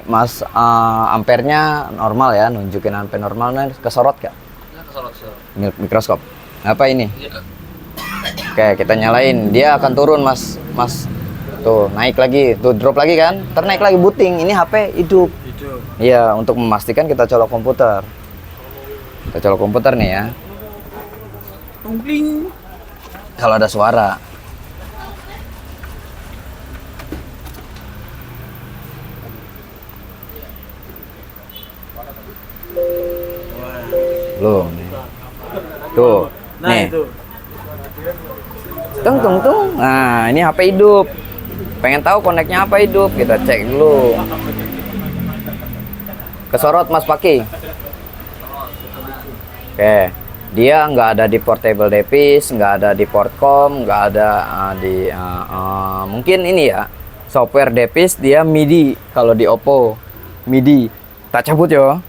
Mas, ampernya normal ya, nunjukin ampere normalnya kesorot gak? Ya, kesorot. Mikroskop. Apa ini? Iya. Oke, kita nyalain, dia akan turun mas. Tuh, naik lagi, tuh drop lagi kan? Ternaik lagi booting, ini HP hidup. Iya, untuk memastikan kita colok komputer. Kita colok komputer nih ya. Tungkling. Kalau ada suara. Belum nih. Tuh, Nah, nih. itu. Tung. Nah, ini HP hidup. Pengen tahu koneknya apa hidup? Kita cek dulu. Kesorot Mas Paki. Oke, dia nggak ada di portable device, nggak ada di portcom, nggak ada mungkin ini ya software device dia MIDI. Kalau di Oppo MIDI, tak cabut yo.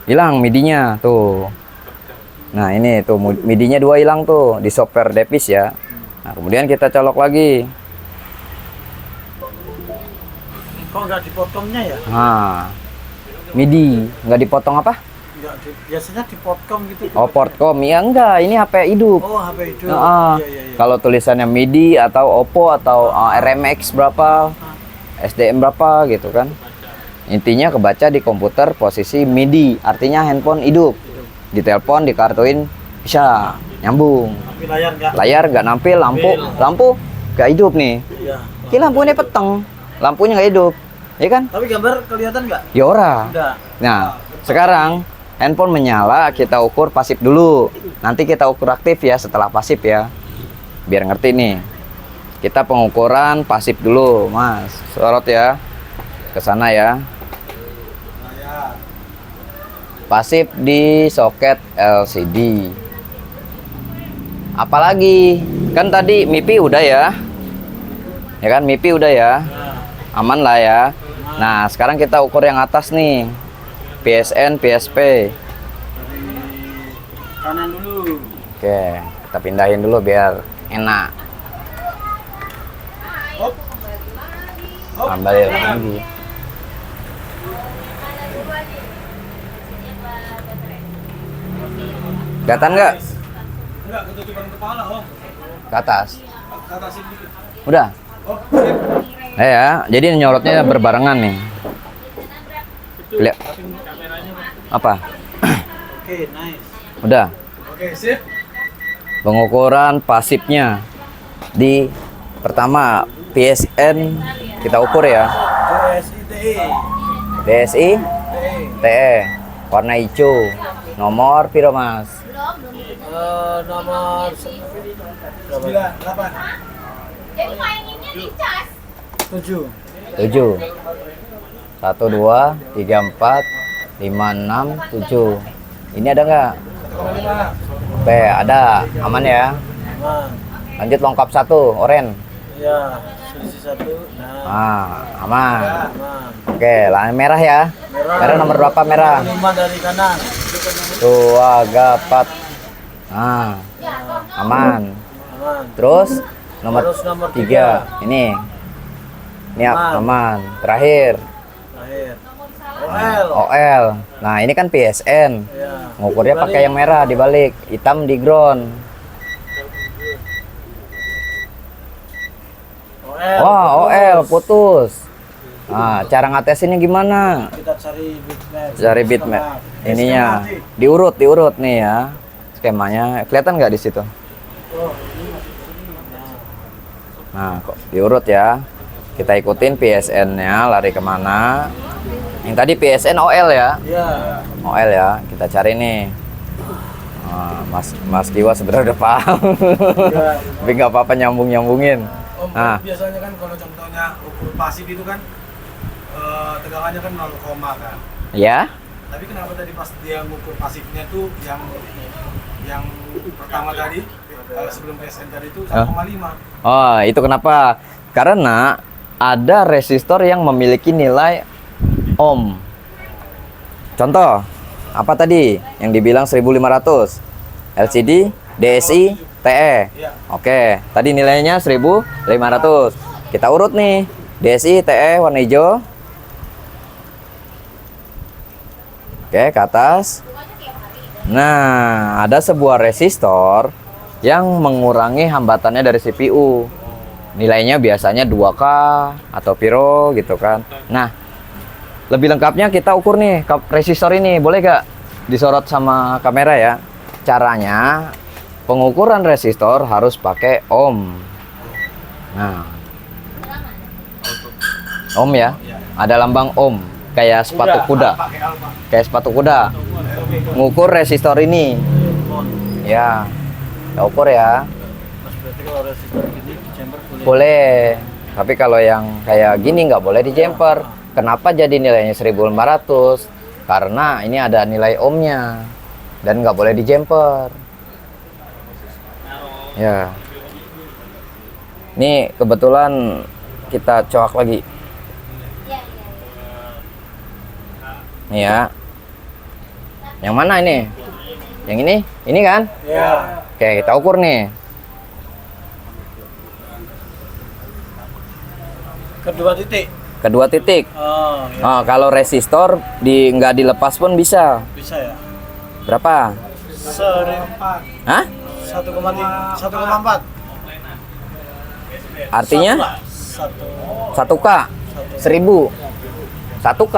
Hilang MIDI-nya tuh. Nah ini tuh MIDI-nya 2 hilang tuh di software device ya. Nah kemudian kita colok lagi. Kok nggak dipotongnya ya? Nah MIDI nggak dipotong apa? Biasanya dipotong gitu. Oh portcom ya enggak, ini HP hidup. Oh, HP itu. Iya. Kalau tulisannya MIDI atau Oppo atau RMX berapa, SDM berapa gitu kan. Intinya kebaca di komputer posisi MIDI, artinya handphone hidup. Ditelepon, dikartuin bisa nyambung. Tapi Layar nggak nampil, lampu nggak hidup nih. Iya. Ki lampunya peteng, lampunya nggak hidup, ya kan? Tapi gambar kelihatan nggak? Ya ora. Udah. Nah, sekarang handphone menyala, kita ukur pasif dulu. Nanti kita ukur aktif ya setelah pasif ya. Biar ngerti nih. Kita pengukuran pasif dulu, Mas. Sorot ya. Ke sana ya. Pasif di soket LCD. Apalagi? Kan tadi MIPI udah ya. Ya kan MIPI udah ya. Aman lah ya. Nah, sekarang kita ukur yang atas nih. PSN, PSP. Dari kanan dulu. Oke, kita pindahin dulu biar enak. Hop. Balik lagi. Kelihatan nggak? Enggak, ketutupan kepala, Om. Ke atas. Ke atas dikit. Udah. Oh, sip. Ya, jadi nyorotnya berbarengan nih. Lihat. Apa? Oke, nice. Udah. Oke, sip. Pengukuran pasifnya di pertama PSN kita ukur ya. DSI TE warna hijau. Nomor piro Mas? Nomor 98. Jadi maininnya dicas. 7. 7. 1 2 3 4 5 6 7. Ini ada nggak? 1,5. Oke, ada. Aman ya. Aman. Lanjut lengkap 1, oren. Iya, selisih 1. Nah, Aman. aman. Oke, lain merah ya. Merah nomor berapa merah? 5 dari kanan. Tuh, agak 4. Nah, aman. Aman. Terus nomor Terus nomor 3. Ini. Ini aman. Terakhir Terakhir. OL. OL. Nah, ini kan PSN. Ya. Ngukurnya pakai yang merah dibalik, hitam di ground. OL. Wah, OL putus. Nah, cara ngatesinnya gimana? Kita cari bitmap. Cari bitmap. Ininya diurut nih ya. Skemanya kelihatan nggak di situ? Nah, kok diurut ya. Kita ikutin PSN-nya lari kemana? Yang tadi PSN OL ya. Iya. OL ya. Kita cari nih. Nah, Mas Kiwa sebenarnya udah paham. Ya. Tapi nggak apa-apa nyambungin. Om, Nah. biasanya kan kalau contohnya ukur pasif itu kan tegangannya kan 0, kan. Ya. Tapi kenapa tadi pas dia ngukur pasifnya tuh yang pertama tadi sebelum PSN tadi itu 1,5. Oh, itu kenapa? Karena ada resistor yang memiliki nilai ohm. Contoh, apa tadi yang dibilang 1500? LCD, DSI, TE. Iya. Oke, tadi nilainya 1500. Kita urut nih. DSI TE warna hijau. Oke, ke atas. Nah, ada sebuah resistor yang mengurangi hambatannya dari CPU. Nilainya biasanya 2K atau piro gitu kan. Nah, lebih lengkapnya kita ukur nih resistor ini. Boleh gak disorot sama kamera ya? Caranya, pengukuran resistor harus pakai ohm. Nah, ohm ya. Ada lambang ohm kayak sepatu kuda. Kayak sepatu kuda. Ngukur resistor ini. Ya. Kita ukur ya. Mas, berarti kalau resistor gini di chamber boleh. Boleh. Tapi kalau yang kayak gini nggak boleh di jumper. Kenapa jadi nilainya 1500? Karena ini ada nilai ohmnya. Dan nggak boleh di jumper. Ya. Ini kebetulan kita coak lagi. Nih ya. Yang mana ini? Yang ini? Ini kan? Ya. Oke, kita ukur nih. Kedua titik. Kedua titik. Oh, ya. Nah, kalau resistor nggak dilepas pun bisa. Bisa ya. Berapa? 1,4. Hah? 1,4. Artinya Satu. 1K 1000. 1K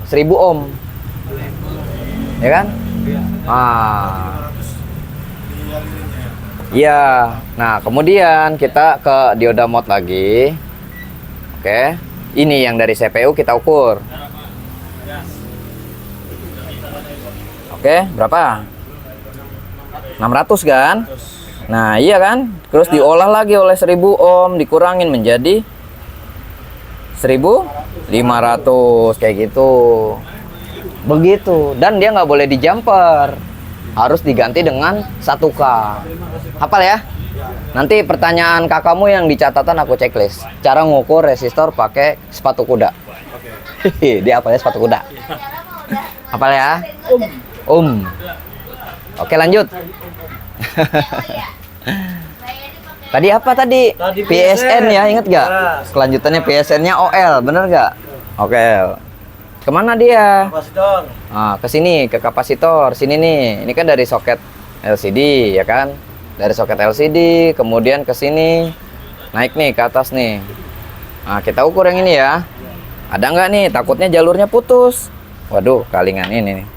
1000 ohm. Ya kan? Ah. Iya. Nah, kemudian kita ke dioda mode lagi. Oke. Ini yang dari CPU kita ukur. Oke, berapa? 600 kan? Nah, iya kan? Terus diolah lagi oleh 1000 ohm, dikurangin menjadi 1500 kayak gitu. Begitu. Dan dia nggak boleh di jumper. Harus diganti dengan 1K. Hafal ya? Nanti pertanyaan kakakmu yang di catatan aku checklist. Cara ngukur resistor pakai sepatu kuda. Dia apalnya sepatu kuda. Hafal ya? Oke, lanjut. Tadi apa tadi? Tadi PSN ya, inget gak? Ya. Kelanjutannya PSN-nya OL, bener gak? Oke. Kemana dia? Kapasitor. Nah, ke sini, ke kapasitor. Sini nih. Ini kan dari soket LCD, ya kan? Dari soket LCD, kemudian ke sini. Naik nih ke atas nih. Nah, kita ukur yang ini ya. Ada nggak nih? Takutnya jalurnya putus. Waduh, kalingan ini nih.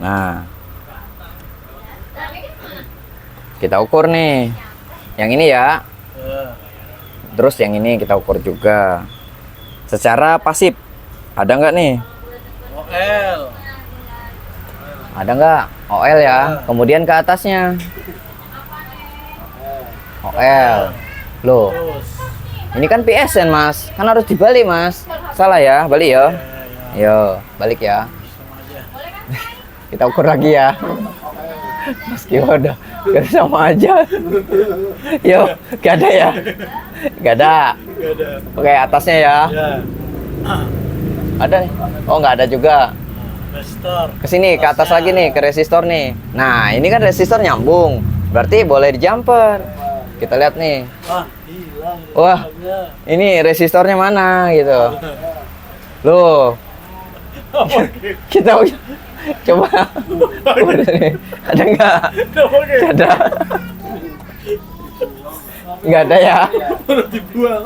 Nah, kita ukur nih. Yang ini ya. Ya. Terus yang ini kita ukur juga. Secara pasif. Ada nggak nih? OL. Ada nggak? OL ya. Kemudian ke atasnya. OL. Loh, Terus. ini kan PSN mas. Kan harus dibalik mas. Salah ya, balik ya. Yo, balik ya. Sama aja. Kita ukur lagi ya. Meski udah sama aja. Yo, gak ada ya? Gak ada. Gak ada. Oke, atasnya ya. Ya. Ada nih. Oh, nggak ada juga. Resistor. Ke sini, ke atas lagi nih, ke resistor nih. Nah, ini kan resistor nyambung. Berarti boleh di jumper. Kita lihat nih. Wah, hilang. Wah, ini resistornya mana gitu. Loh, kita coba. Ada nggak? Nggak ada. Nggak ada ya. Udah dibuang.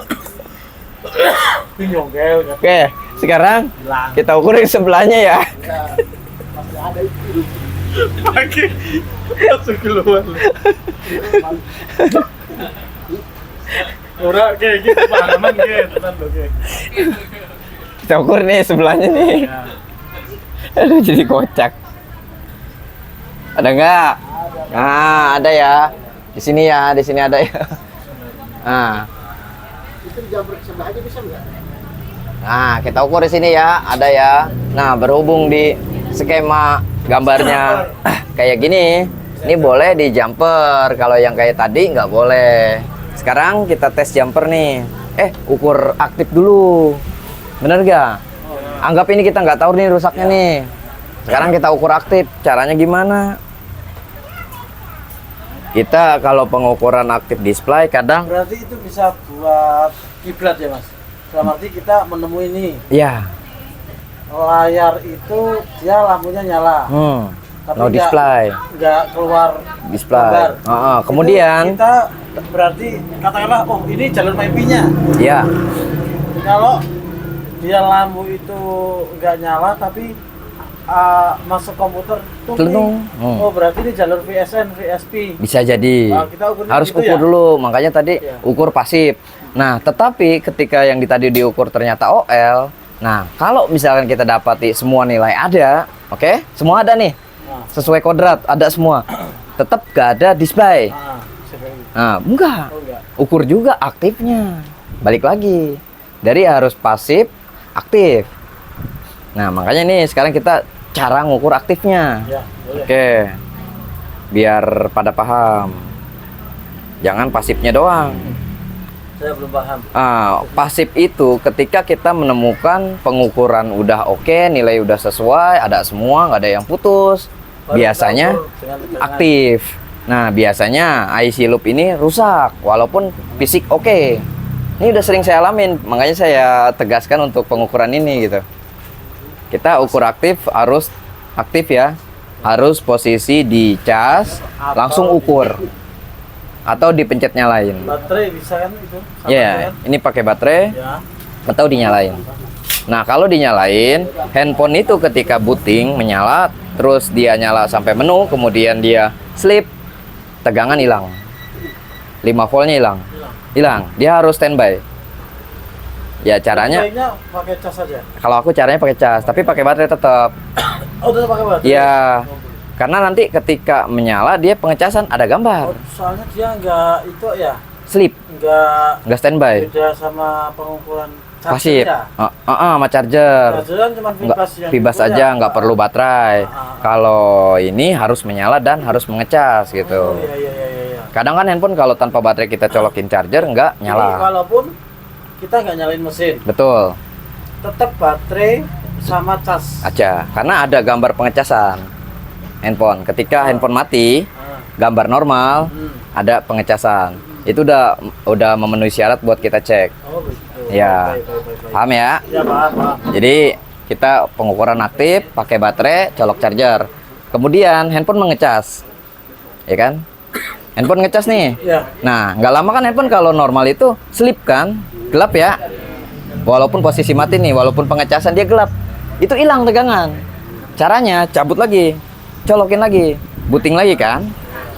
Bingung kan? Oke, sekarang Hilang. kita ukur yang sebelahnya ya. Pakai langsung keluar. Ora kayak gitu paham kayak tenan lho kayak. Kita ukur nih sebelahnya nih. Ya. Aduh, jadi kocak. Ada nggak? Nah, ada ya. Di sini ya, di sini ada ya. Nah. Itu di jumper sebelah aja bisa nggak? Nah, kita ukur di sini ya, ada ya. Nah, berhubung di skema gambarnya kayak gini, ini boleh di jumper. Kalau yang kayak tadi nggak boleh. Sekarang kita tes jumper nih. Ukur aktif dulu. Bener gak? Anggap ini kita nggak tahu nih rusaknya nih. Sekarang kita ukur aktif. Caranya gimana? Kita kalau pengukuran aktif display kadang Berarti itu bisa buat kiblat ya mas? Dalam arti kita menemui ini ya, layar itu dia lampunya nyala, no display. nggak keluar Display. gambar. Kemudian Itu kita berarti katakanlah oh ini jalur MIP-nya. ya, Kalau dia lampu itu nggak nyala tapi masuk komputer tuh Telung. oh berarti ini jalur VSN, VSP. bisa jadi. Kita ukurnya Harus gitu ukur ya? dulu. Makanya tadi Iya. ukur pasif. Nah, tetapi ketika yang tadi diukur ternyata OL, nah kalau misalkan kita dapati semua nilai ada, oke, semua ada nih, Nah. sesuai kodrat, ada semua, tetap gak ada display. Seperti itu. Nah, enggak. Oh enggak. Ukur juga aktifnya. Balik lagi. Dari harus pasif, aktif. Nah, makanya nih sekarang kita cara ngukur aktifnya. Ya, boleh. Oke. Biar pada paham. Jangan pasifnya doang. Saya belum paham. Pasif itu ketika kita menemukan pengukuran udah oke, nilai udah sesuai, ada semua, nggak ada yang putus. Baru Biasanya kita ukur dengan tegangan. aktif. Nah, biasanya IC loop ini rusak walaupun fisik oke. Ini udah sering saya alamin, makanya saya tegaskan untuk pengukuran ini gitu. Kita ukur aktif harus aktif ya. Harus posisi di cas, langsung ukur. Atau dipencet nyalain. Baterai bisa kan itu? Sama Ya, kan? ini pakai baterai Ya. atau dinyalain. Nah, kalau dinyalain, handphone itu ketika booting menyala, terus dia nyala sampai menu, kemudian dia sleep, tegangan hilang. 5 voltnya hilang. Hilang. Dia harus standby. Ya, caranya Baiknya pakai cas saja. kalau aku caranya pakai cas, tapi pakai baterai tetap. Oh, udah pakai baterai. Ya. Karena nanti ketika menyala dia pengecasan ada Oh, gambar. soalnya dia nggak itu ya, Sleep, nggak standby. beda sama pengukuran Pasif. ya. Sama charger. Chargeran cuma Nggak, Vibas yang Vibas diukur aja ya? nggak perlu baterai. Kalau ini harus menyala dan harus mengecas Oh, gitu. iya, iya, iya, iya. Kadang kan handphone kalau tanpa baterai kita colokin charger nggak Jadi, nyala. walaupun kita nggak nyalain mesin, Betul tetap baterai sama cas. aja. Karena ada gambar pengecasan handphone. Ketika handphone mati, Ah. gambar normal, ada pengecasan. Itu udah memenuhi syarat buat kita cek. Oh begitu. Ya. Baik. Paham ya? Ya paham, paham. Jadi kita pengukuran aktif pakai baterai, colok charger. Kemudian handphone mengecas. Ya kan? Handphone ngecas nih. Ya. Nah, nggak lama kan handphone kalau normal itu sleep kan? Gelap ya. Walaupun posisi mati nih, walaupun pengecasan dia gelap. Itu hilang tegangan. Caranya cabut lagi. Colokin lagi. Booting lagi kan?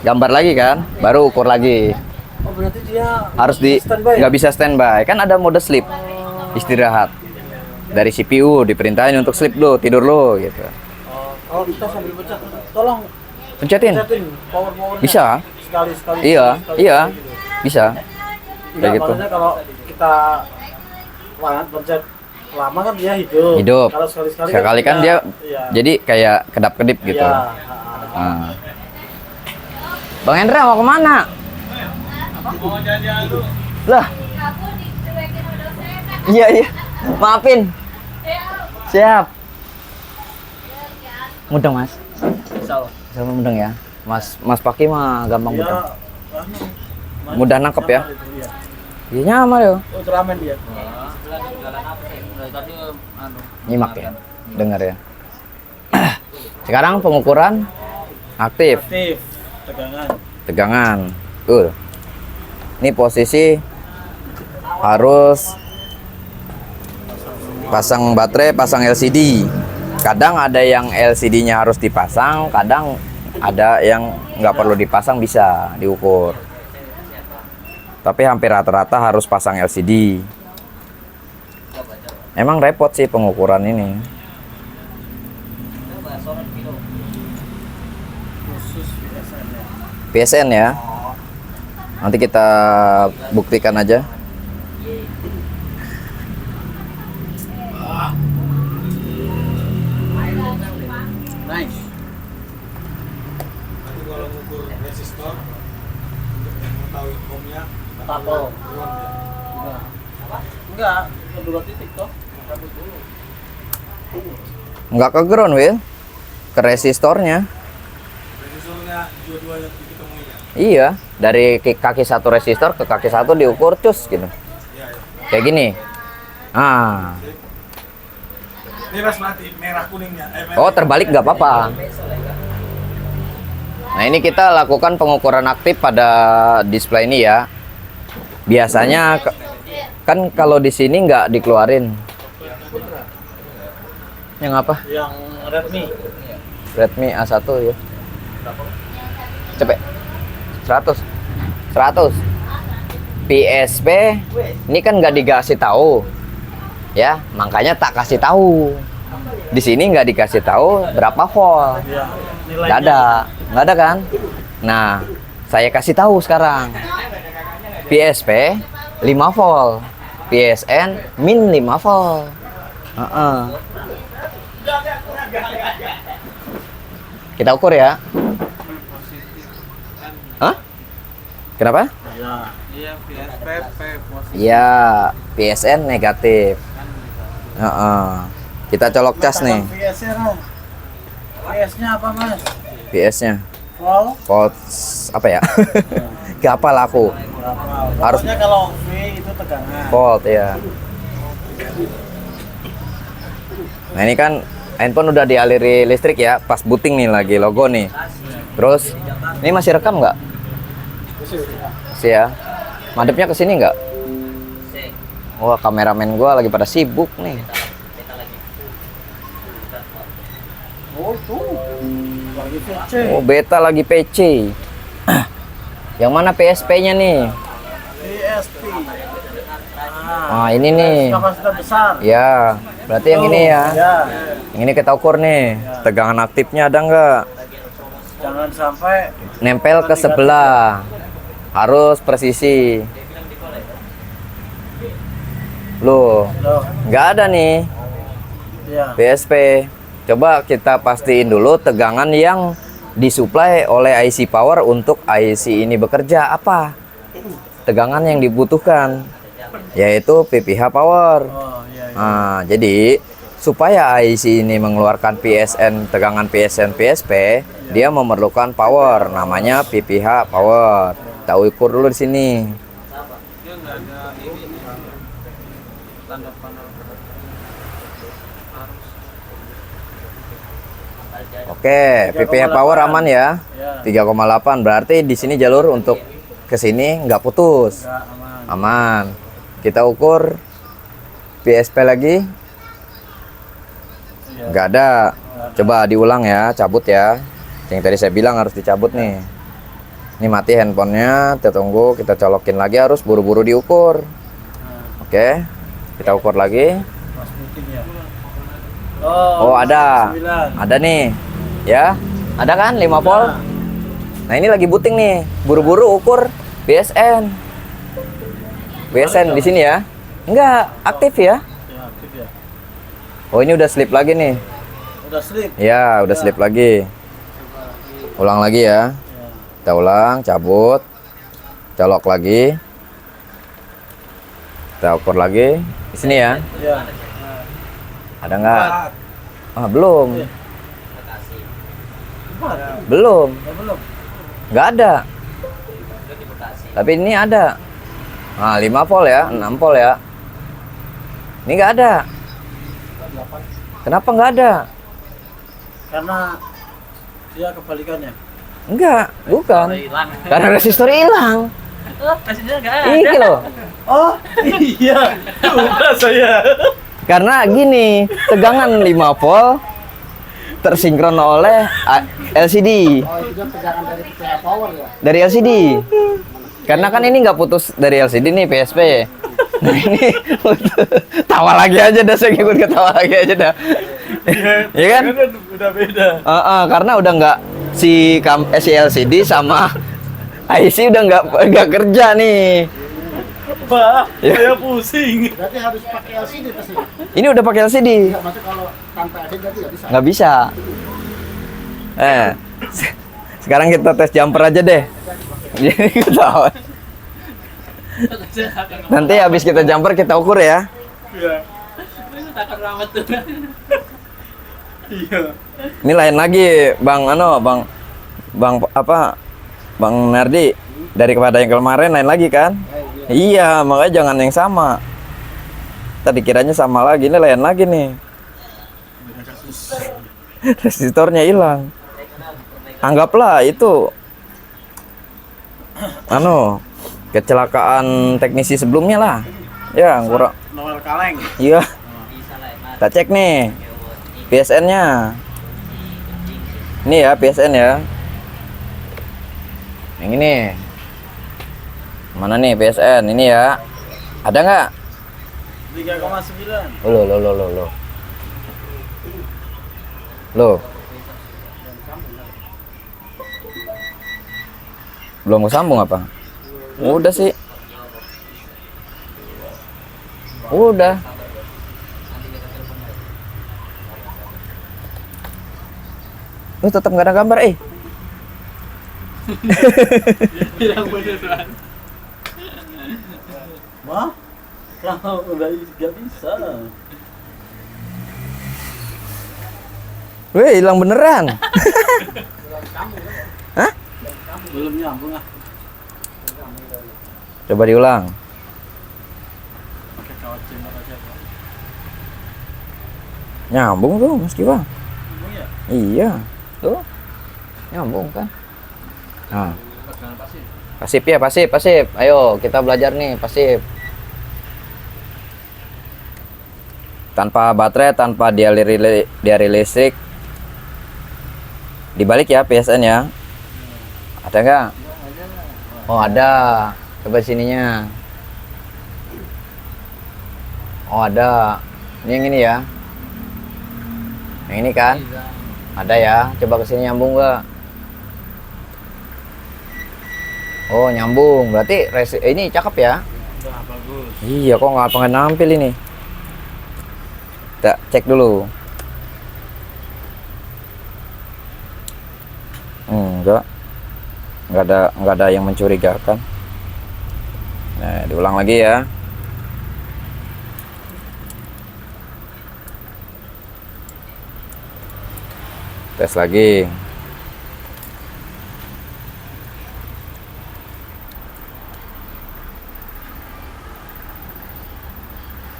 Gambar lagi kan? Baru ukur lagi. Oh berarti dia Harus di standby. nggak bisa standby. Kan ada mode sleep. Istirahat. Dari CPU diperintahin untuk sleep dulu, tidur dulu gitu. Oh, kalau kita sambil pencet, tolong Pencetin. pencetin power-powernya. Bisa. Sekali-sekali. Iya, sekali-sekali iya. gitu. Bisa. Enggak, Kayak gitu. maksudnya kalau kita pencet lama kan dia hidup. Hidup. Kalau sekali-sekali Sekali kan dia iya. jadi kayak kedap-kedip gitu. Iya. Nah. Bang Hendra mau kemana? Mau jalan-jalan dulu. Lah, Aku dicuekin sama dosen. iya iya. Maafin. Siap. Mudeng mas. Insyaallah. Sama mudeng ya. Mas Paki mah gampang Dia mudeng. anu, Mudah nangkep ya. nyamar itu, iya. Iya nyamar yo. Ultraman dia. Nyimak ya. Dengar ya. Sekarang pengukuran aktif. Aktif tegangan. Tegangan. Ini posisi harus pasang baterai, pasang LCD. Kadang ada yang LCD-nya harus dipasang, kadang ada yang nggak perlu dipasang, bisa diukur. Tapi hampir rata-rata harus pasang LCD. Emang repot sih pengukuran ini. Khusus biasanya. PSN ya. Nanti kita buktikan aja. Nice. Nanti kalau ngukur resistor untuk mengetahui ohmnya, Tato. ground ya. Enggak, kedua titik toh. Cabut dulu. Nggak ke ground, Will. ke resistornya. Resistornya dua-duanya diketemuin ya. Iya, dari kaki satu resistor ke kaki satu diukur cus gitu. Iya, iya. Kayak gini. Ah. Bebas mati merah kuningnya. Oh, terbalik nggak apa-apa. Nah, ini kita lakukan pengukuran aktif pada display ini ya. Biasanya kan kalau di sini nggak dikeluarin. Yang apa? Yang Redmi. Redmi A1 ya. Cepet. 100. 100. PSP ini kan nggak dikasih tahu. Ya, makanya tak kasih tahu. Di sini nggak dikasih tahu berapa volt. Ya, Nggak ada kan? Nah, saya kasih tahu sekarang. PSP 5 volt, PSN min 5 volt. Kita ukur ya. Hah? Kenapa? Ya. Iya, PSP positif. Ya, PSN negatif. Kita colok cas nih. PS-nya, PS-nya apa mas? PS-nya. Volt. Volt apa ya? Gak apa lah aku. Harus- Pokoknya kalau V itu tegangan. Volt ya. Nah, ini kan handphone udah dialiri listrik ya, pas booting nih lagi logo nih. Terus ini masih rekam nggak? Masih ya. Madepnya ke sini nggak? Wah, kameramen gua lagi pada sibuk nih. Oh tuh. Lagi VC. Oh, beta lagi PC. Yang mana PSP-nya nih? PSP. Wah, ini nih. Kapasitas besar. Ya, berarti yang ini ya. Ya. Yang ini kita ukur nih. Tegangan aktifnya ada nggak? Jangan sampai Nempel ke sebelah. Harus presisi. Loh, loh. nggak ada nih Ya. PSP. Coba kita pastiin dulu tegangan yang disuplai oleh IC power untuk IC ini bekerja apa? Tegangan yang dibutuhkan yaitu PPH power. Oh iya. Iya. Nah, jadi supaya IC ini mengeluarkan PSN, tegangan PSN PSP, dia memerlukan power namanya PPH power. Kita ukur dulu di sini. Dia nggak ada ini tanda panel arus. Oke, PPH power aman ya. Ya. 3,8 berarti di sini jalur untuk ke sini nggak putus. Enggak aman. Aman. Kita ukur PSP lagi. Iya. Nggak ada. Coba diulang ya, cabut ya. Yang tadi saya bilang harus dicabut nih. Ini mati handphonenya, kita tunggu, kita colokin lagi, harus buru-buru diukur. Nah, Oke, kita ukur lagi. pas meeting ya. Oh, ada. 9. Ada nih. Ya, ada kan 5 volt? Nah, ini lagi booting nih. Buru-buru ukur BSN. BSN di sini ya. Enggak, aktif ya. Ya, aktif ya. Oh, ini udah slip lagi nih. Udah slip. Ya, udah slip lagi. Ulang lagi ya. Ya. Kita ulang, cabut. Colok lagi. Kita ukur lagi. Di sini ya. Ya. Ada nggak? Ah, belum. Belum. Ya, belum. Nggak ada. Tapi ini ada. Nah, 5 volt ya, 6 volt ya. Ini nggak ada. Kenapa nggak ada? Karena dia kebalikannya. Enggak, bukan. Hilang. Karena resistor hilang. Oh, kasihnya nggak ada. Ini loh. Oh, iya. Udah saya. Karena gini, tegangan 5 volt tersinkron oleh LCD. Oh, itu dia tegangan dari PPH power ya. Dari LCD. Karena kan ini nggak putus dari LCD nih PSP. Nah, ini tawa lagi aja dah, saya ikut ketawa lagi aja dah. Iya kan? Udah beda. Karena udah nggak si LCD sama IC udah nggak kerja nih. Pak, Ya. saya pusing. Berarti harus pakai LCD tes ini. Ini udah pakai LCD. Enggak, maksudnya kalau tanpa LCD berarti nggak bisa. Nggak bisa. Sekarang kita tes jumper aja deh. Jadi ketawa. Nanti habis kita jumper kita ukur ya. Iya. Ini takut ramah tuh. Ini lain lagi, Bang Bang Nardi. Daripada yang kemarin lain lagi kan? Iya, makanya jangan yang sama. Tadi kiranya sama lagi, ini lain lagi nih. Resistornya hilang. Anggaplah itu kecelakaan teknisi sebelumnya lah. Ya, kurang. Noel kaleng. Iya. Kita cek nih PSN-nya. Ini ya PSN ya. Yang ini. Mana nih PSN? Ini ya. Ada nggak? 3,9. Loh. Belum kesambung apa? Udah sih. Udah. Tetap nggak ada gambar Yang beneran. Wah, kalau udah nggak bisa. Weh, hilang beneran. Hah? Belum nyambung ah. Coba diulang. Pakai kawat cendol aja, Pak. Nyambung tuh, Mas Kiwang. Emang ya? Iya. Tuh. Nyambung kan? Nah, Tegangan pasif. pasif ya, pasif. Ayo, kita belajar nih, pasif. Tanpa baterai, tanpa diari listrik. Dibalik ya PSN ya. Ada nggak? Oh, ada. Coba sininya. Oh, ada. Ini yang ini ya. Yang ini kan? Ada ya. Coba kesini nyambung nggak? Oh, nyambung. Berarti ini cakep ya? Udah bagus. Iya, kok nggak pengen nampil ini? Kita cek dulu. Enggak ada yang mencurigakan. Nah, diulang lagi ya. Tes lagi.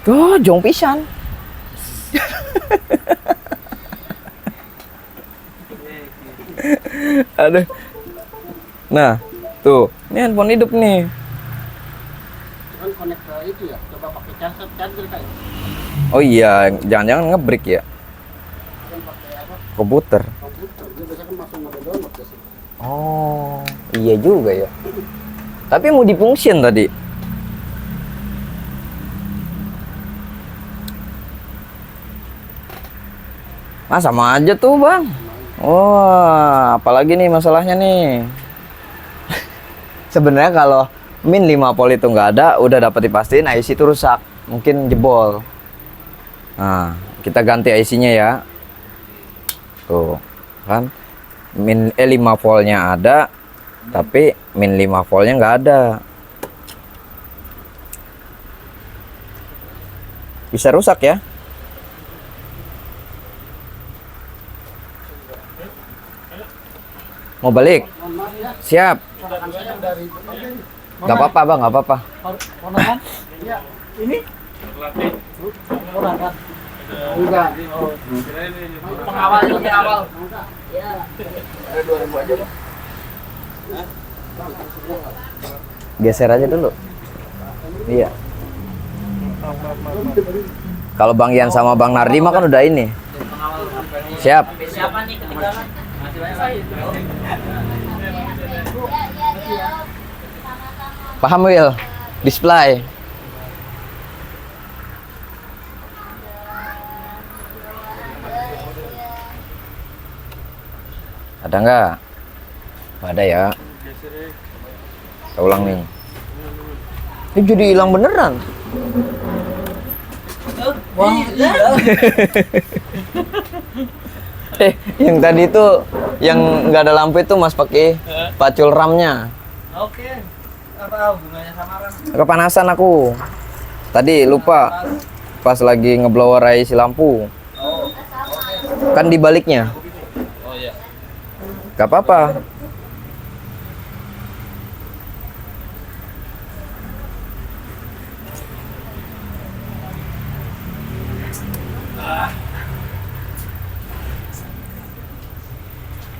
Tuh, jong pisan. Aduh. Nah, tuh, ini handphone hidup nih. Kan connect ke itu ya, coba pakai charger kayak. Oh iya, jangan-jangan ngebreak ya. Kan pakai apa? Komputer. Komputer. Dia biasanya kan langsung ada download ke situ. Oh, iya juga ya. Tapi mau di-function tadi. Sama aja tuh, Bang. Wah, apalagi nih masalahnya nih. Sebenarnya kalau min 5 volt itu nggak ada, udah dapat dipastiin IC itu rusak, mungkin jebol. Nah, kita ganti IC-nya ya. Tuh, kan? 5 voltnya ada, tapi min 5 voltnya nggak ada. Bisa rusak ya? Mau balik? Siap. Kan saya dari Nggak apa-apa, Bang, nggak apa-apa. Ponakan? ya Ini? Latih. Ponakan. enggak. Kirain ini Pengawal itu pengawal. Ada 2000 aja, Bang. Geser aja dulu. Iya. Kalau Bang Ian sama Bang Nardi mah kan udah ini. Siap. Siapa nih ketinggalan? Masih banyak. Paham, Will? Display. Ada nggak? Nggak ada ya. Kita ulang nih. Ini jadi hilang beneran. Wah, iya. Yang tadi itu yang nggak ada lampu itu Mas pakai pacul RAM-nya. Oke. Apa hubungannya sama RAM? Kepanasan aku. Tadi lupa pas lagi ngeblower isi lampu. Kan dibaliknya. Oh iya. Gak apa-apa.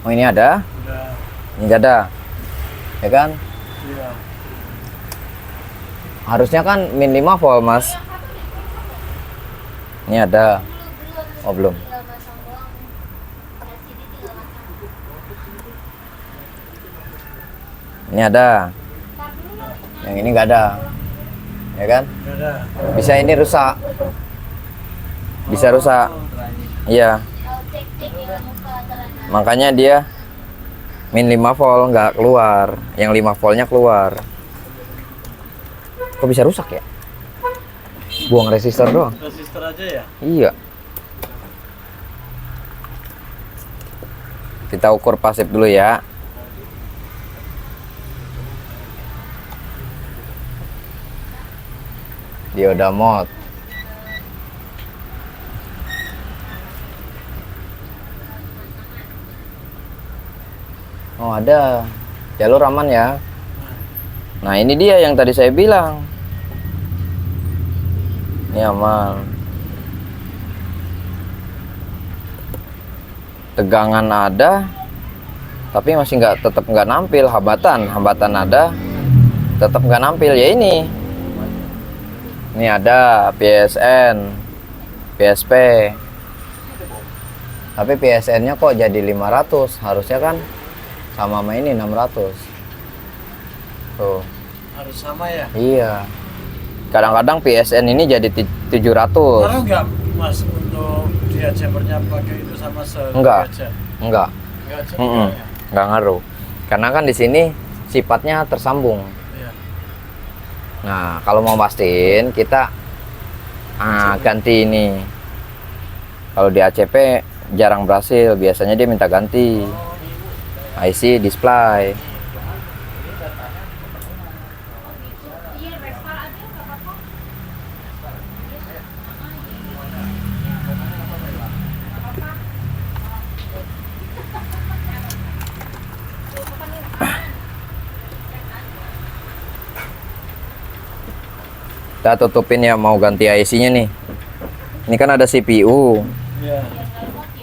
Oh ini ada, Udah. ini nggak ada, ya kan? Iya. Harusnya kan min 5 volt mas. Ini ada, oh belum. Tinggal pasang doang. LCD tinggal pasang. Ini ada, Ntar dulu. yang ini nggak ada, ya kan? Udah ada. Bisa ini rusak, bisa rusak, iya. Kalau cek-cek yang muka celana. Makanya dia min 5 volt nggak keluar, yang 5 voltnya keluar. Kok bisa rusak ya? Buang resistor doang. Resistor aja ya? Iya. Kita ukur pasif dulu ya. Dioda mod. Oh ada, jalur aman ya. Nah ini dia yang tadi saya bilang. Ini aman. Tegangan ada, tapi masih tetap nggak nampil. Hambatan ada, tetap nggak nampil ya ini. Ini ada PSN, PSP. Tapi PSN-nya kok jadi 500, harusnya kan sama ini 600. Tuh. Harus sama ya? Iya. Kadang-kadang PSN ini jadi 700. Taruh nggak mas untuk dia chambernya pakai itu sama Enggak. aja? Enggak. Enggak aja. Mm-mm. Ya? Enggak ngaruh. Karena kan di sini sifatnya tersambung. Iya. Nah, kalau mau pastiin kita ganti ini. Kalau di ACP jarang berhasil, biasanya dia minta ganti. IC display. Iya, Vespa aja nggak apa-apa. Kita tutupin ya, mau ganti IC-nya nih. Ini kan ada CPU. Iya.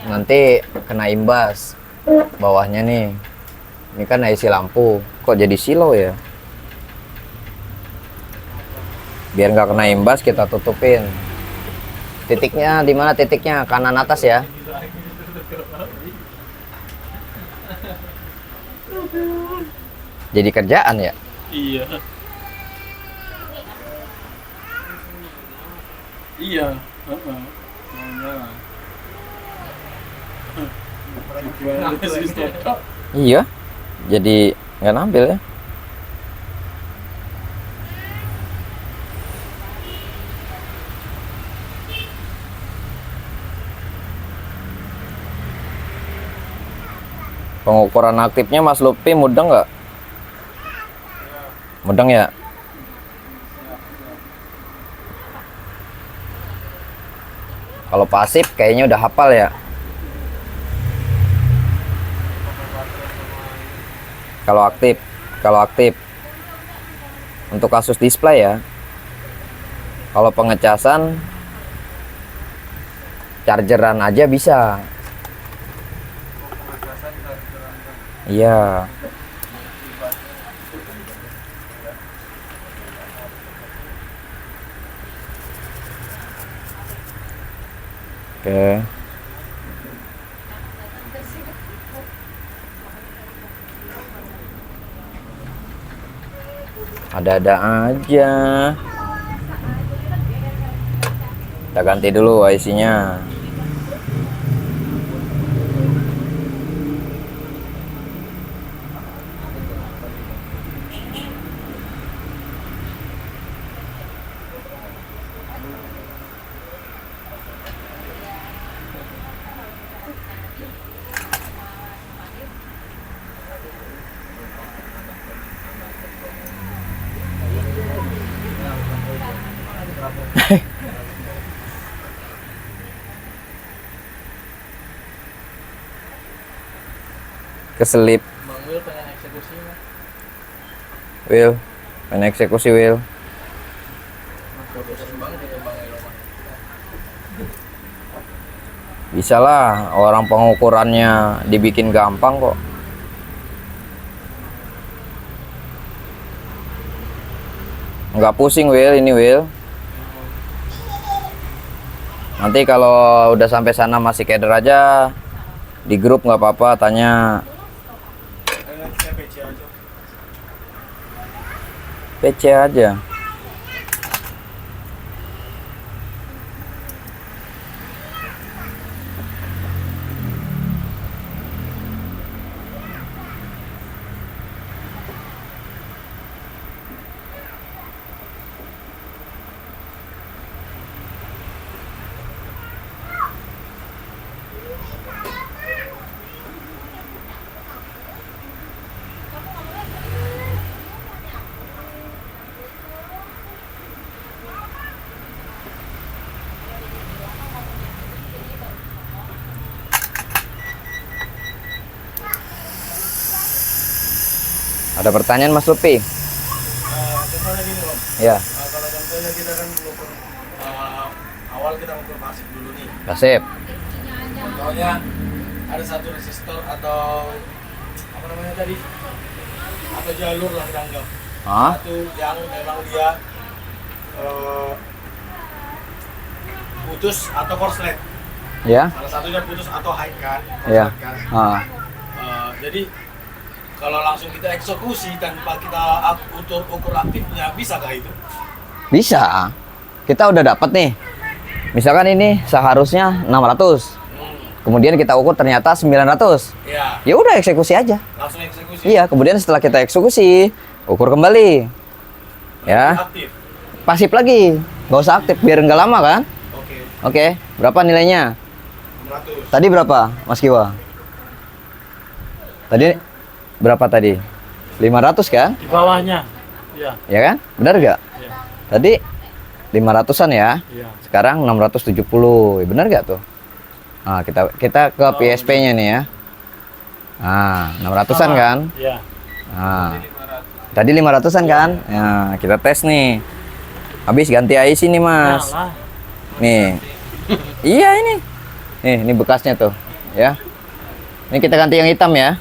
Nanti kena imbas bawahnya nih. Ini kan IC lampu. Kok jadi silo ya? Biar nggak kena imbas kita tutupin. Titiknya di mana titiknya? Kanan atas ya. Jadi kerjaan ya. Iya. Iya. Heeh. Resistor. Iya. Jadi nggak nampil ya. Pengukuran aktifnya Mas Lupi mudeng nggak? Mudeng ya? Kalau pasif kayaknya udah hafal ya. Kalau aktif untuk kasus display ya. Kalau pengecasan chargeran aja bisa. Iya. Oke. Ada-ada aja. Kita ganti dulu IC-nya. Keselip. Bang Wil pengen eksekusi Mas. Will, main eksekusi Will. Bosan banget itu Bang Wil. Bisa lah, orang pengukurannya dibikin gampang kok. Nggak pusing Will, ini Will. Nanti kalau udah sampai sana masih keder aja, di grup nggak apa-apa, tanya. Saya PC aja. PC aja. Ada pertanyaan Mas Lupi? Contohnya gini Om. Ya, Kalau contohnya kita kan mengukur awal kita mengukur pasif dulu nih. kasih. Contohnya ada satu resistor atau apa namanya tadi? Atau jalur lah kita anggap. Hah? Satu yang memang dia putus atau korslet. Ya? Salah satunya putus atau high kan, Ya. korslet kan. Ah. Jadi kalau langsung kita eksekusi tanpa kita ukur aktifnya, bisakah itu? Bisa. Kita udah dapat nih. Misalkan ini seharusnya 600. Kemudian kita ukur ternyata 900. Iya, Ya udah eksekusi aja. langsung eksekusi. Iya, kemudian setelah kita eksekusi, ukur kembali. Ya, Aktif. pasif lagi. Nggak usah aktif biar nggak lama kan? Oke, Oke, berapa nilainya? 600. Tadi berapa, Mas Kiwa? Tadi berapa tadi? 500 kan? Di bawahnya. Iya, Ya kan? Benar nggak? iya, Tadi 500-an ya. iya. Sekarang 670. Ya, benar nggak tuh? Nah, kita ke PSP-nya nih ya. Nah, 600-an kan? Iya. Nah, tadi 500-an kan? Nah, kita tes nih. Habis ganti IC nih, Mas. Nah, Nih. Iya ini. Nih, ini bekasnya tuh, ya. Ini kita ganti yang hitam ya.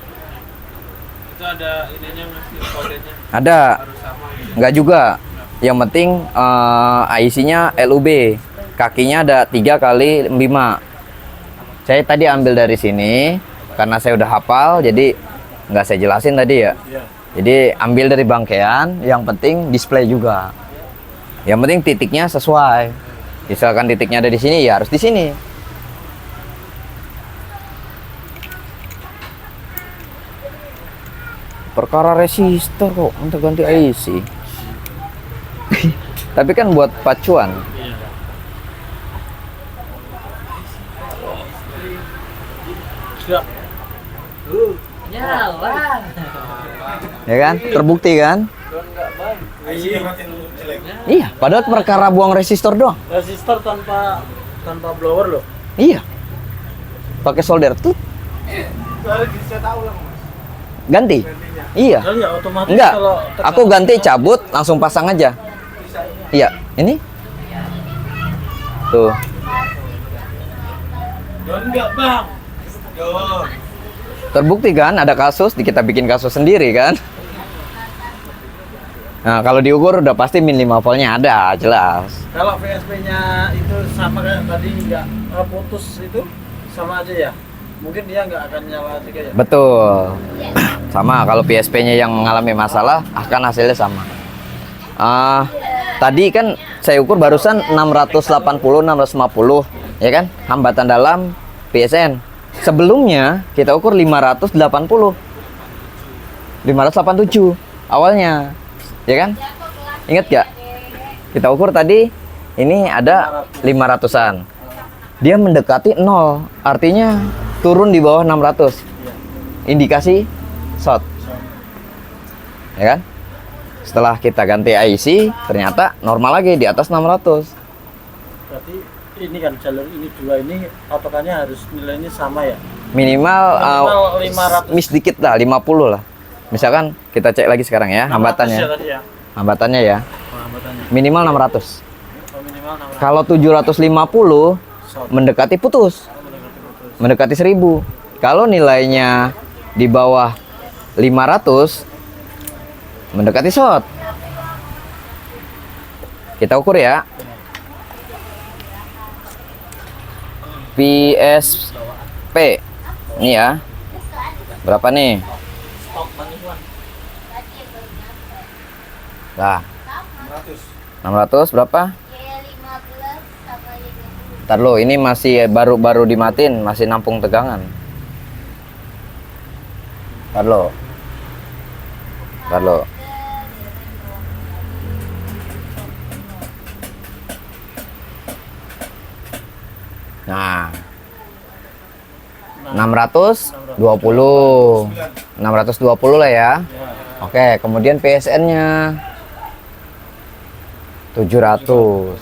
Itu ada ininya Mas, kodenya Ada. harus sama gitu. Enggak juga. Yang penting IC-nya LUB. Kakinya ada 3 kali 5. Saya tadi ambil dari sini karena saya udah hafal, jadi nggak saya jelasin tadi ya. Iya. Jadi ambil dari bangkean, yang penting display juga. Yang penting titiknya sesuai. Misalkan titiknya ada di sini, ya harus di sini. Perkara resistor kok untuk ganti IC. Tapi kan buat pacuan. Iya. Sudah. Ya kan? Terbukti kan? IC-nya berarti yang jelek. Iya, padahal perkara buang resistor doang. Resistor tanpa blower loh. Iya. Pakai solder tuh Soalnya saya tahu lah Mas. ganti. Iya. Kali ya otomatis Enggak. kalau Aku ganti cabut langsung pasang aja. Iya, ini. Tuh. Don enggak Bang. Don. Terbukti kan ada kasus, kita bikin kasus sendiri kan. Nah, kalau diukur udah pasti min 5 voltnya ada, jelas. Kalau VSP-nya itu sama kayak tadi nggak putus itu sama aja ya. Mungkin dia nggak akan nyala juga ya. Betul. Sama kalau PSP-nya yang mengalami masalah akan hasilnya sama. Tadi kan saya ukur barusan 680 650 ya kan? Hambatan dalam PSN. Sebelumnya kita ukur 580. 587 awalnya. Ya kan? Ingat gak? Kita ukur tadi ini ada 500-an. Dia mendekati 0, artinya turun di bawah 600. Indikasi short. Ya kan? Setelah kita ganti IC, ternyata normal lagi di atas 600. Berarti ini kan jalur ini dua ini patokannya harus nilainya sama ya. Minimal, Minimal 500. miss dikit lah, 50 lah. Misalkan kita cek lagi sekarang ya, 600 hambatannya. ya tadi ya. Hambatannya ya, Oh, hambatannya. minimal 600. Oh, minimal 600. Kalau 750 Short. mendekati putus. Mendekati 1000. Kalau nilainya di bawah 500 mendekati short. Kita ukur ya. PSP. Ini ya. Berapa nih? Lah, 600 berapa? Ntar lo, ini masih baru dimatiin, masih nampung tegangan. Ntar lo. Nah, 620 lah ya. Oke, kemudian PSN-nya 700.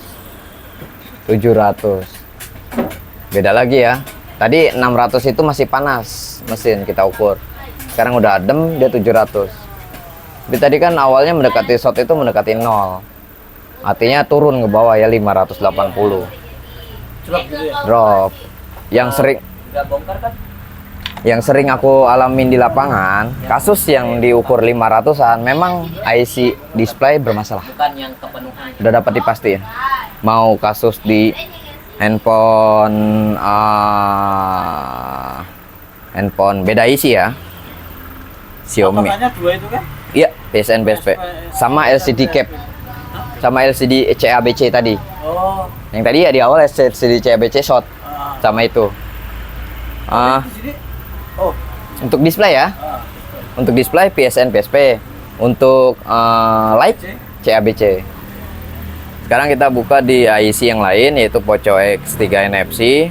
Beda lagi ya. Tadi 600 itu masih panas mesin kita ukur. Sekarang udah adem, dia 700. Jadi tadi kan awalnya mendekati short itu mendekati 0. Artinya turun ke bawah ya 580. Drop. Yang sering aku alamin di lapangan, kasus yang diukur 500-an memang IC display bermasalah. Udah dapat dipastiin. Mau kasus di handphone beda isi ya, Xiaomi. Patokannya 2 itu kan? Iya, PSN PSP sama LCD cap, sama LCD CABC tadi. Oh. Yang tadi ya di awal LCD CABC short sama itu. Di sini. Oh. Untuk display ya, untuk display PSN PSP, untuk light CABC. Sekarang kita buka di IC yang lain, yaitu Poco X3 NFC.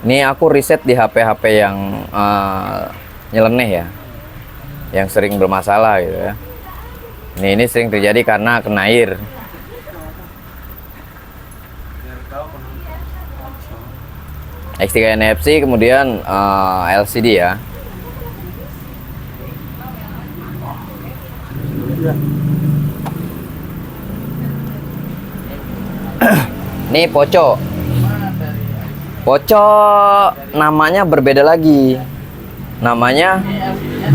Ini aku riset di HP-HP yang nyeleneh ya, yang sering bermasalah gitu ya. Ini sering terjadi karena kena air. X3 NFC, kemudian LCD ya. Ini Poco. Poco namanya berbeda lagi. Namanya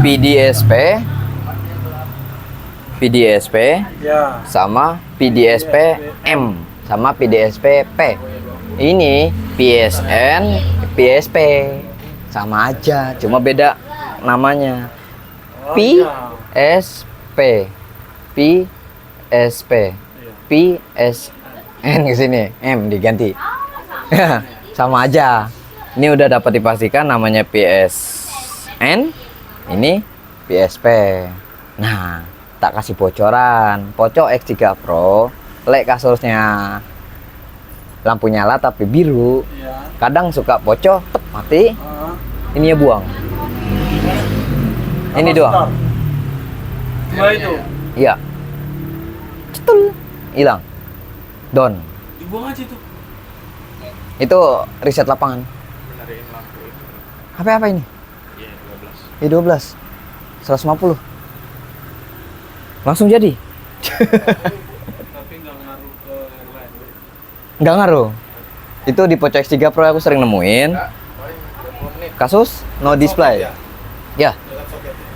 PDSP. Ya. Sama PDSP M sama PDSP P. Ini PSN, PSP. Sama aja, cuma beda namanya. PSP. PSN ke sini, M diganti. Sama aja. Ini udah dapat dipastikan namanya PSN, ini PSP. Nah, tak kasih bocoran. Poco X3 Pro, lek kasusnya lampu nyala tapi biru. Kadang suka poco, mati. Ini ya buang. Ini doang. Dua itu. Iya. Cetul, hilang. Down. Dibuang aja tuh. Itu riset lapangan. Benerin lampu itu. HP apa ini? Iya, 12. I12 150. Langsung jadi. Tapi nggak ngaruh ke yang lain. Nggak ngaruh. Itu di Poco X3 Pro aku sering nemuin. Kasus no display. Ya.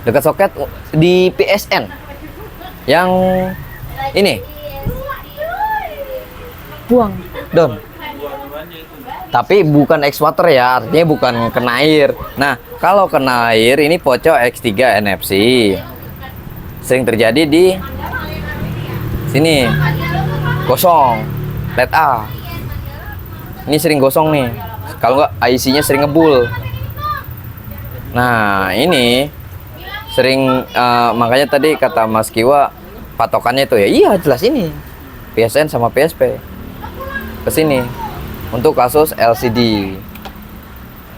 Dekat soket di PSN. Yang ini. Buang. Down. Tapi bukan X-Water ya, artinya bukan kena air. Nah, kalau kena air ini Poco X3 NFC. Sering terjadi di sini. Gosong. LED A. Ini sering gosong nih. Kalau nggak IC-nya sering ngebul. Nah, ini sering makanya tadi kata Mas Kiwa patokannya itu ya. Iya, jelas ini. PSN sama PSP. Kesini untuk kasus LCD,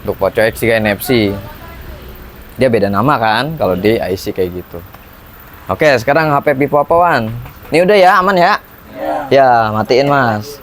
untuk Poco X3 NFC. Dia beda nama kan kalau di IC kayak gitu. Oke, sekarang HP Vivo apaan? Ini udah ya, aman ya? Ya, matiin Mas.